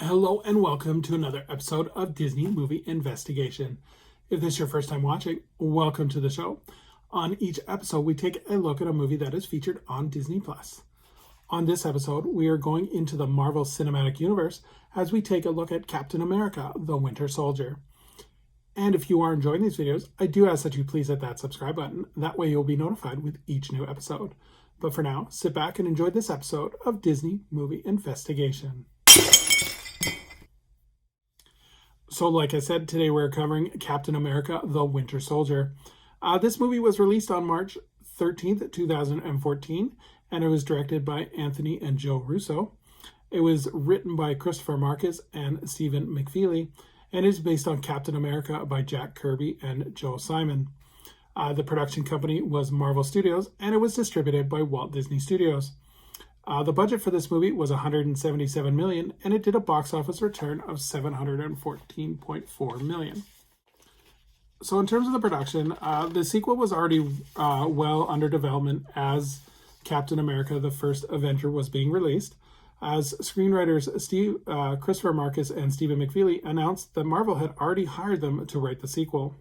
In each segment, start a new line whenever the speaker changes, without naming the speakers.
Hello and welcome to another episode of Disney Movie Investigation. If this is your first time watching, welcome to the show. On each episode, we take a look at a movie that is featured on Disney+. On this episode, we are going into the Marvel Cinematic Universe as we take a look at Captain America, the Winter Soldier. And if you are enjoying these videos, I do ask that you please hit that subscribe button. That way you'll be notified with each new episode. But for now, sit back and enjoy this episode of Disney Movie Investigation. So like I said, today we're covering Captain America, the Winter Soldier. This movie was released on March 13th, 2014, and it was directed by Anthony and Joe Russo. It was written by Christopher Marcus and Stephen McFeely, and is based on Captain America by Jack Kirby and Joe Simon. The production company was Marvel Studios, and it was distributed by Walt Disney Studios. The budget for this movie was $177 million, and it did a box office return of $714.4 million. So in terms of the production, the sequel was already well under development as Captain America, the First Avenger was being released, as screenwriters Christopher Marcus and Stephen McFeely announced that Marvel had already hired them to write the sequel.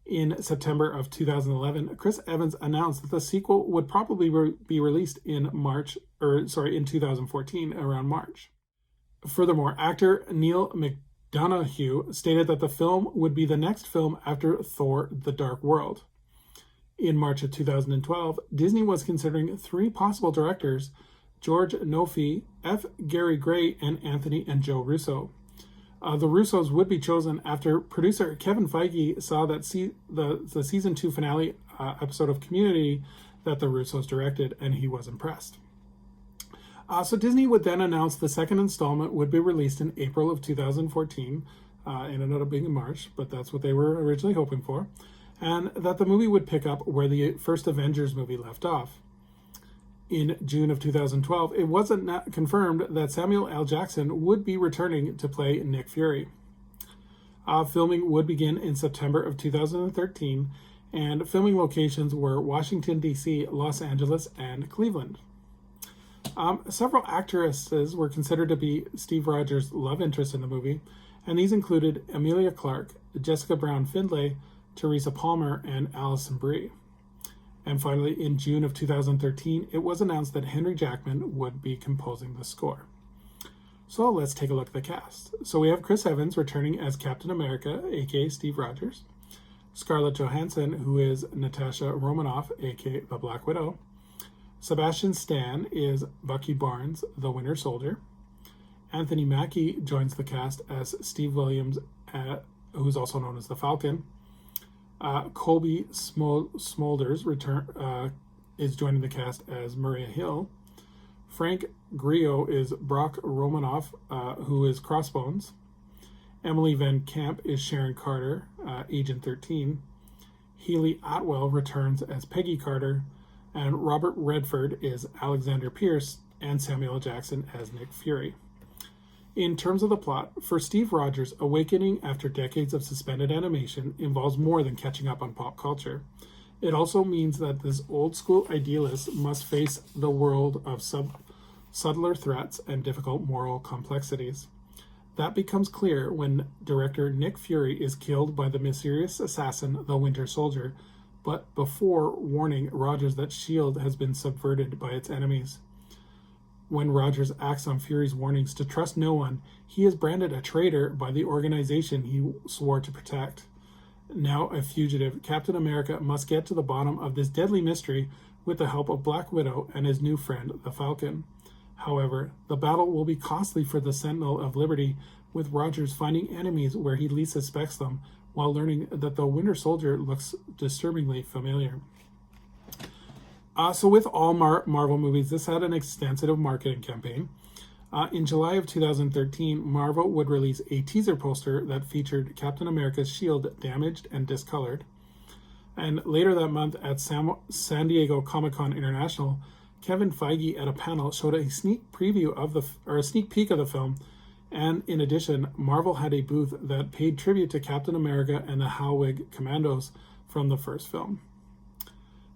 In September of 2011, Chris Evans announced that the sequel would probably be released in 2014, around March. Furthermore, actor Neil McDonough stated that the film would be the next film after Thor: The Dark World. In March of 2012, Disney was considering three possible directors: George Nofi, F. Gary Gray, and Anthony and Joe Russo. The Russos would be chosen after producer Kevin Feige saw that the season 2 finale episode of Community that the Russos directed, and he was impressed. So Disney would then announce the second installment would be released in April of 2014. It ended up being in March, but that's what they were originally hoping for, and that the movie would pick up where the first Avengers movie left off. In June of 2012, it wasn't confirmed that Samuel L. Jackson would be returning to play Nick Fury. Filming would begin in September of 2013, and filming locations were Washington, D.C., Los Angeles, and Cleveland. Several actresses were considered to be Steve Rogers' love interest in the movie, and these included Emilia Clarke, Jessica Brown Findlay, Teresa Palmer, and Alison Brie. And finally, in June of 2013, it was announced that Henry Jackman would be composing the score. So let's take a look at the cast. So we have Chris Evans returning as Captain America, aka Steve Rogers. Scarlett Johansson, who is Natasha Romanoff, aka the Black Widow. Sebastian Stan is Bucky Barnes, the Winter Soldier. Anthony Mackie joins the cast as Steve Williams, who's also known as the Falcon. Colby Smulders is joining the cast as Maria Hill. Frank Grillo is Brock Romanoff, who is Crossbones. Emily Van Camp is Sharon Carter, Agent 13. Healy Atwell returns as Peggy Carter. And Robert Redford is Alexander Pierce, and Samuel L. Jackson as Nick Fury. In terms of the plot, for Steve Rogers, awakening after decades of suspended animation involves more than catching up on pop culture. It also means that this old-school idealist must face the world of subtler threats and difficult moral complexities. That becomes clear when director Nick Fury is killed by the mysterious assassin, the Winter Soldier, but before warning Rogers that S.H.I.E.L.D. has been subverted by its enemies. When Rogers acts on Fury's warnings to trust no one, he is branded a traitor by the organization he swore to protect. Now a fugitive, Captain America must get to the bottom of this deadly mystery with the help of Black Widow and his new friend, the Falcon. However, the battle will be costly for the Sentinel of Liberty, with Rogers finding enemies where he least suspects them, while learning that the Winter Soldier looks disturbingly familiar. So with all Marvel movies, this had an extensive marketing campaign. In July of 2013, Marvel would release a teaser poster that featured Captain America's shield damaged and discolored. And later that month at San Diego Comic-Con International, Kevin Feige at a panel showed a sneak peek of the film. And in addition, Marvel had a booth that paid tribute to Captain America and the Howig Commandos from the first film.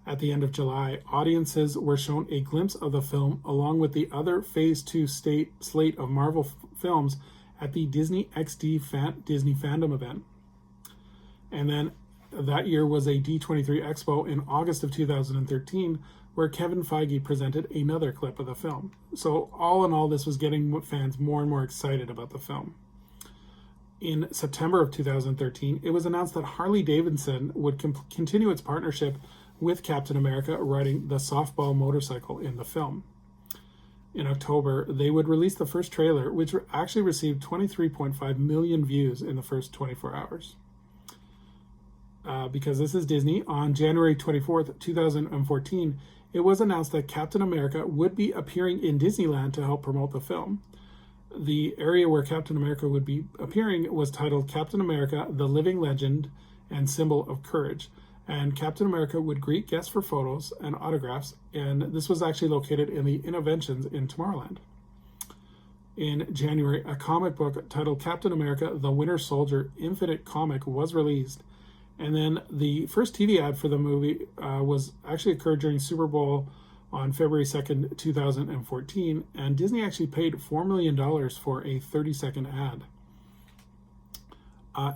At the end of July, audiences were shown a glimpse of the film along with the other Phase 2 slate of Marvel films at the Disney XD Disney Fandom event. And then that year was a D23 Expo in August of 2013, where Kevin Feige presented another clip of the film. So all in all, this was getting fans more and more excited about the film. In September of 2013, it was announced that Harley-Davidson would continue its partnership with Captain America riding the softball motorcycle in the film. In October, they would release the first trailer, which actually received 23.5 million views in the first 24 hours. Because this is Disney, on January 24th, 2014, it was announced that Captain America would be appearing in Disneyland to help promote the film. The area where Captain America would be appearing was titled Captain America, the Living Legend and Symbol of Courage. And Captain America would greet guests for photos and autographs, and this was actually located in the Innovations in Tomorrowland. In January, a comic book titled Captain America, the Winter Soldier Infinite Comic was released. And then the first TV ad for the movie was actually occurred during Super Bowl on February 2nd, 2014, and Disney actually paid $4 million for a 30-second ad.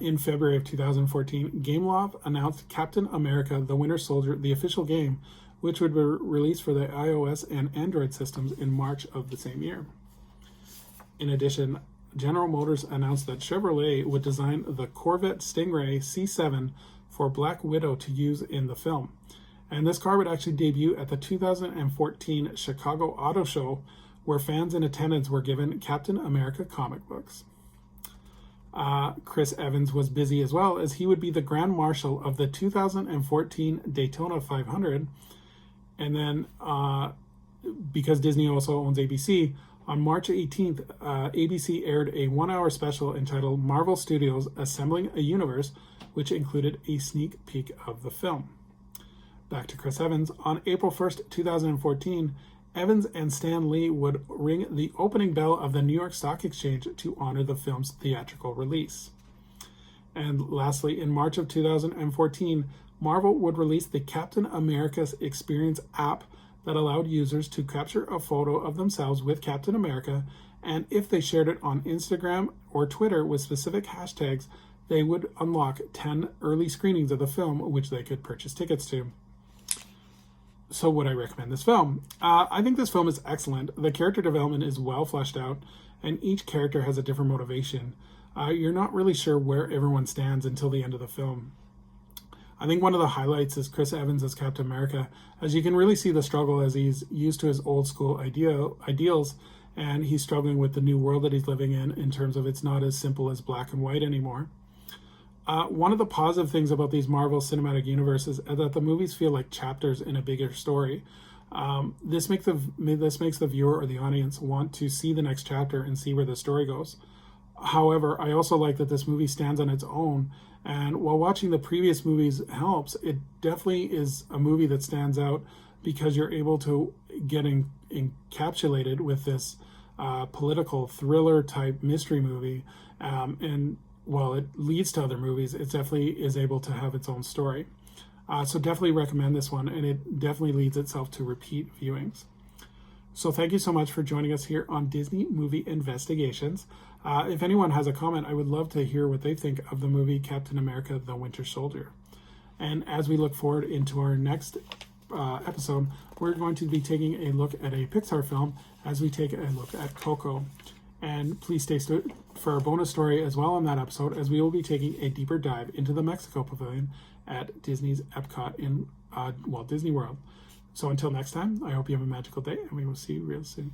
In February of 2014, Gameloft announced Captain America, the Winter Soldier, the official game, which would be released for the iOS and Android systems in March of the same year. In addition, General Motors announced that Chevrolet would design the Corvette Stingray C7 for Black Widow to use in the film. And this car would actually debut at the 2014 Chicago Auto Show, where fans in attendance were given Captain America comic books. Chris Evans was busy as well, as he would be the Grand Marshal of the 2014 Daytona 500. And then, because Disney also owns ABC, on March 18th, ABC aired a 1-hour special entitled Marvel Studios Assembling a Universe, which included a sneak peek of the film. Back to Chris Evans. On April 1st, 2014, Evans and Stan Lee would ring the opening bell of the New York Stock Exchange to honor the film's theatrical release. And lastly, in March of 2014, Marvel would release the Captain America's Experience app that allowed users to capture a photo of themselves with Captain America, and if they shared it on Instagram or Twitter with specific hashtags, they would unlock 10 early screenings of the film, which they could purchase tickets to. So would I recommend this film? I think this film is excellent. The character development is well fleshed out, and each character has a different motivation. You're not really sure where everyone stands until the end of the film. I think one of the highlights is Chris Evans as Captain America, as you can really see the struggle as he's used to his old school ideals, and he's struggling with the new world that he's living in terms of it's not as simple as black and white anymore. One of the positive things about these Marvel Cinematic Universes is that the movies feel like chapters in a bigger story. This makes the viewer or the audience want to see the next chapter and see where the story goes. However, I also like that this movie stands on its own, and while watching the previous movies helps, it definitely is a movie that stands out because you're able to get encapsulated with this political thriller type mystery movie, and while it leads to other movies, it definitely is able to have its own story. So definitely recommend this one, and it definitely leads itself to repeat viewings. So thank you so much for joining us here on Disney Movie Investigations. If anyone has a comment, I would love to hear what they think of the movie Captain America, the Winter Soldier. And as we look forward into our next episode, we're going to be taking a look at a Pixar film as we take a look at Coco. And please stay tuned for our bonus story as well on that episode, as we will be taking a deeper dive into the Mexico Pavilion at Disney's Epcot in Walt Disney World. So until next time, I hope you have a magical day, and we will see you real soon.